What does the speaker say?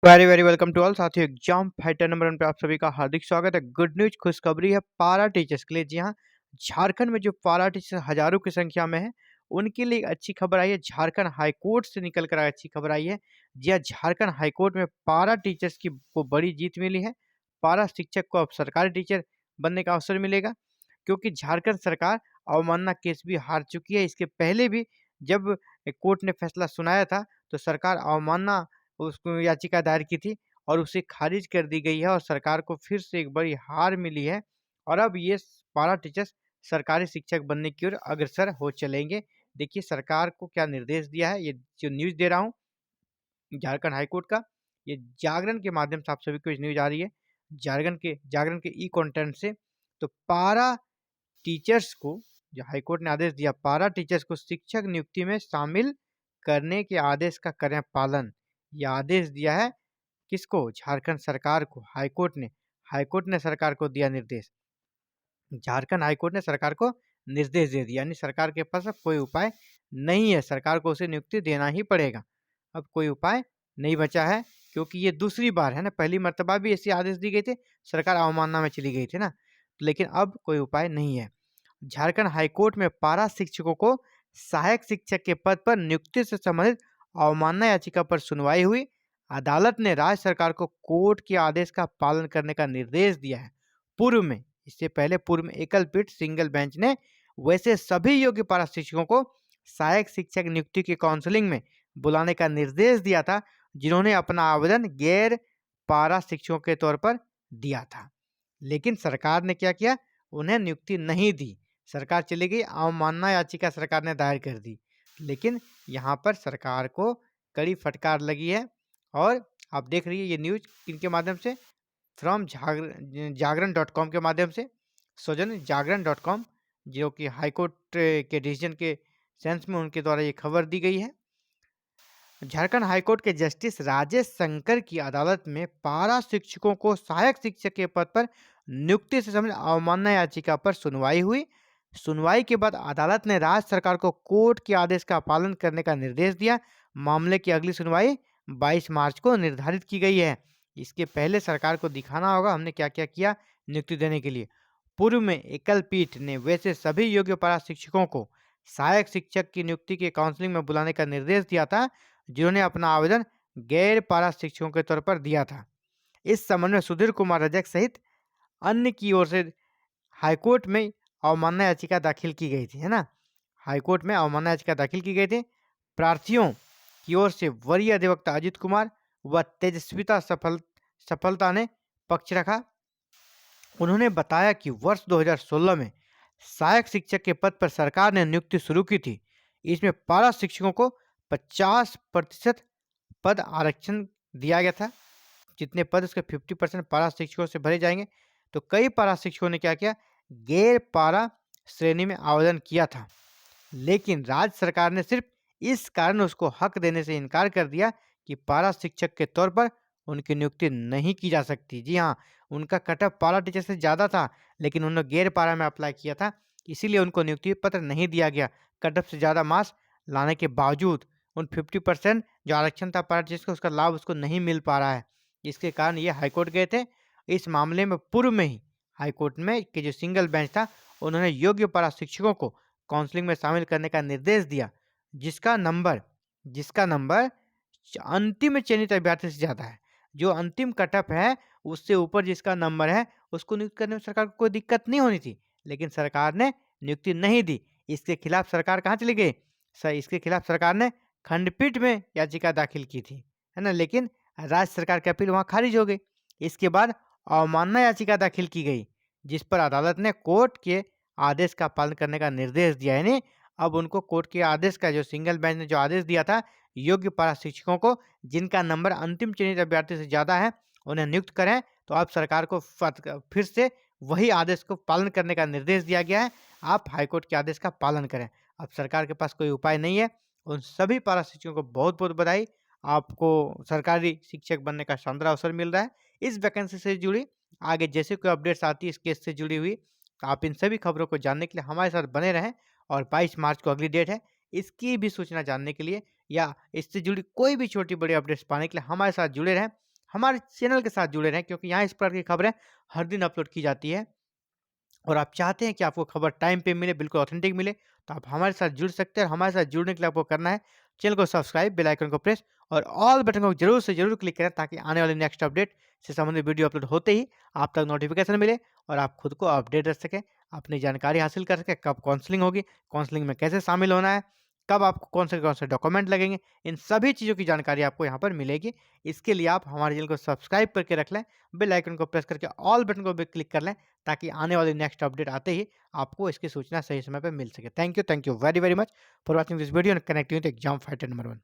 Very very welcome to all साथियों। Exam fighter number 1 पे आप सभी का हार्दिक स्वागत है। गुड न्यूज खुशखबरी है पारा टीचर्स के लिए। जी हाँ, झारखंड में जो पारा टीचर हजारों की संख्या में है उनके लिए एक अच्छी खबर आई है। झारखंड हाईकोर्ट से निकल कर अच्छी खबर आई है। जी हाँ, झारखंड हाईकोर्ट में पारा टीचर्स की को बड़ी जीत मिली है। पारा शिक्षक को अब सरकारी टीचर बनने का अवसर मिलेगा, क्योंकि झारखंड सरकार अवमानना केस भी हार चुकी है। इसके पहले भी जब कोर्ट ने फैसला सुनाया था तो सरकार अवमानना उसको याचिका दायर की थी और उसे खारिज कर दी गई है और सरकार को फिर से एक बड़ी हार मिली है। और अब ये पारा टीचर्स सरकारी शिक्षक बनने की ओर अग्रसर हो चलेंगे। देखिए सरकार को क्या निर्देश दिया है, ये जो न्यूज़ दे रहा हूँ झारखंड हाईकोर्ट का, ये जागरण के माध्यम से आप सभी को न्यूज़ आ रही है। जागरण के ई कंटेंट से। तो पारा टीचर्स को जो हाईकोर्ट ने आदेश दिया, पारा टीचर्स को शिक्षक नियुक्ति में शामिल करने के आदेश का करें पालन। यह आदेश दिया है किसको? झारखंड सरकार को। हाईकोर्ट ने सरकार को दिया निर्देश। झारखंड हाईकोर्ट ने सरकार को निर्देश दे दिया, यानी सरकार के पास अब कोई उपाय नहीं है, सरकार को उसे नियुक्ति देना ही पड़ेगा। अब कोई उपाय नहीं बचा है, क्योंकि ये दूसरी बार है ना। पहली मर्तबा भी ऐसे आदेश दी गए थे, सरकार अवमानना में चली गई थी ना। लेकिन अब कोई उपाय नहीं है। झारखंड हाईकोर्ट में पारा शिक्षकों को सहायक शिक्षक के पद पर नियुक्ति से संबंधित अवमानना याचिका पर सुनवाई हुई। अदालत ने राज्य सरकार को कोर्ट के आदेश का पालन करने का निर्देश दिया है। पूर्व में एकल पीठ सिंगल बेंच ने वैसे सभी योग्य पारा शिक्षकों को सहायक शिक्षक नियुक्ति की काउंसलिंग में बुलाने का निर्देश दिया था, जिन्होंने अपना आवेदन गैर पारा शिक्षकों के तौर पर दिया था। लेकिन सरकार ने क्या किया? उन्हें नियुक्ति नहीं दी। सरकार चली गई, अवमानना याचिका सरकार ने दायर कर दी। लेकिन यहाँ पर सरकार को कड़ी फटकार लगी है। और आप देख रही है ये न्यूज इनके माध्यम से, फ्रॉम जागरण.com के माध्यम से, सौजन्य जागरण.com, जो कि हाईकोर्ट के डिसीजन के सेंस में उनके द्वारा ये खबर दी गई है। झारखंड हाईकोर्ट के जस्टिस राजेश शंकर की अदालत में पारा शिक्षकों को सहायक शिक्षक के पद पर नियुक्ति से संबंधित अवमानना याचिका पर सुनवाई हुई। सुनवाई के बाद अदालत ने राज्य सरकार को कोर्ट के आदेश का पालन करने का निर्देश दिया। मामले की अगली सुनवाई 22 मार्च को निर्धारित की गई है। इसके पहले सरकार को दिखाना होगा हमने क्या क्या किया नियुक्ति देने के लिए। पूर्व में एकल पीठ ने वैसे सभी योग्य पारा शिक्षकों को सहायक शिक्षक की नियुक्ति के काउंसलिंग में बुलाने का निर्देश दिया था, जिन्होंने अपना आवेदन गैर पारा शिक्षकों के तौर पर दिया था। इस संबंध में सुधीर कुमार रजक सहित अन्य की ओर से हाईकोर्ट में अवमानना याचिका दाखिल की गई थी, है ना। हाईकोर्ट में अवमानना याचिका दाखिल की गई थी। प्रार्थियों की ओर से वरीय अधिवक्ता अजित कुमार व तेजस्विता सफलता ने पक्ष रखा। उन्होंने बताया कि वर्ष 2016 में सहायक शिक्षक के पद पर सरकार ने नियुक्ति शुरू की थी। इसमें पारा शिक्षकों को 50% पद आरक्षण दिया गया था। जितने पद उसके 50% पारा शिक्षकों से भरे जाएंगे। तो कई पारा शिक्षकों ने क्या किया? गैर पारा श्रेणी में आवेदन किया था, लेकिन राज्य सरकार ने सिर्फ इस कारण उसको हक देने से इनकार कर दिया कि पारा शिक्षक के तौर पर उनकी नियुक्ति नहीं की जा सकती। जी हाँ, उनका कटअप पारा टीचर से ज़्यादा था, लेकिन उन्होंने गैर पारा में अप्लाई किया था, इसीलिए उनको नियुक्ति पत्र नहीं दिया गया। कटअप से ज़्यादा मार्क्स लाने के बावजूद उन 50% जो आरक्षण था पारा टीचर्स का, उसका लाभ उसको नहीं मिल पा रहा है। इसके कारण ये हाईकोर्ट गए थे। इस मामले में पूर्व में ही हाईकोर्ट में कि जो सिंगल बेंच था, उन्होंने योग्य पारा शिक्षकों को काउंसलिंग में शामिल करने का निर्देश दिया, जिसका नंबर अंतिम चयनित अभ्यर्थी से ज़्यादा है। जो अंतिम कटअप है उससे ऊपर जिसका नंबर है, उसको नियुक्त करने में सरकार को कोई दिक्कत नहीं होनी थी, लेकिन सरकार ने नियुक्ति नहीं दी। इसके खिलाफ सरकार कहाँ चली गई? इसके खिलाफ सरकार ने खंडपीठ में याचिका दाखिल की थी, है ना। लेकिन राज्य सरकार की अपील वहाँ खारिज हो गई। इसके बाद अवमानना याचिका दाखिल की गई, जिस पर अदालत ने कोर्ट के आदेश का पालन करने का निर्देश दिया। यानी अब उनको कोर्ट के आदेश का, जो सिंगल बेंच ने जो आदेश दिया था, योग्य पारा शिक्षकों को जिनका नंबर अंतिम चयनित अभ्यर्थी से ज़्यादा है उन्हें नियुक्त करें, तो अब सरकार को फिर से वही आदेश को पालन करने का निर्देश दिया गया है। आप हाईकोर्ट के आदेश का पालन करें। अब सरकार के पास कोई उपाय नहीं है। उन सभी पारा शिक्षकों को बहुत बहुत बधाई। आपको सरकारी शिक्षक बनने का शानदार अवसर मिल रहा है। इस वैकेंसी से जुड़ी आगे जैसे कोई अपडेट्स आती है इस केस से जुड़ी हुई, तो आप इन सभी खबरों को जानने के लिए हमारे साथ बने रहें। और 22 मार्च को अगली डेट है। इसकी भी सूचना जानने के लिए या इससे जुड़ी कोई भी छोटी बड़ी अपडेट्स पाने के लिए हमारे साथ जुड़े रहें। हमारे चैनल के साथ जुड़े रहें, क्योंकि यहाँ इस प्रकार की खबरें हर दिन अपलोड की जाती है और आप चाहते हैं कि आपको खबर टाइम पे मिले, बिल्कुल ऑथेंटिक मिले, तो आप हमारे साथ जुड़ सकते हैं और हमारे साथ जुड़ने के लिए आपको करना है चैनल को सब्सक्राइब, बेल आइकन को प्रेस और ऑल बटन को ज़रूर से ज़रूर क्लिक करें, ताकि आने वाले नेक्स्ट अपडेट से संबंधित वीडियो अपलोड होते ही आप तक नोटिफिकेशन मिले और आप खुद को अपडेट रख सकें, अपनी जानकारी हासिल कर सकें, कब काउंसलिंग होगी, काउंसलिंग में कैसे शामिल होना है, कब आपको कौन से डॉक्यूमेंट लगेंगे, इन सभी चीज़ों की जानकारी आपको यहाँ पर मिलेगी। इसके लिए आप हमारे चैनल को सब्सक्राइब करके रख लें, बेल आइकन को प्रेस करके ऑल बटन को भी क्लिक कर लें, ताकि आने वाली नेक्स्ट अपडेट आते ही आपको इसकी सूचना सही समय पे मिल सके। Thank you very very much for watching this video and connecting with exam fighter number 1।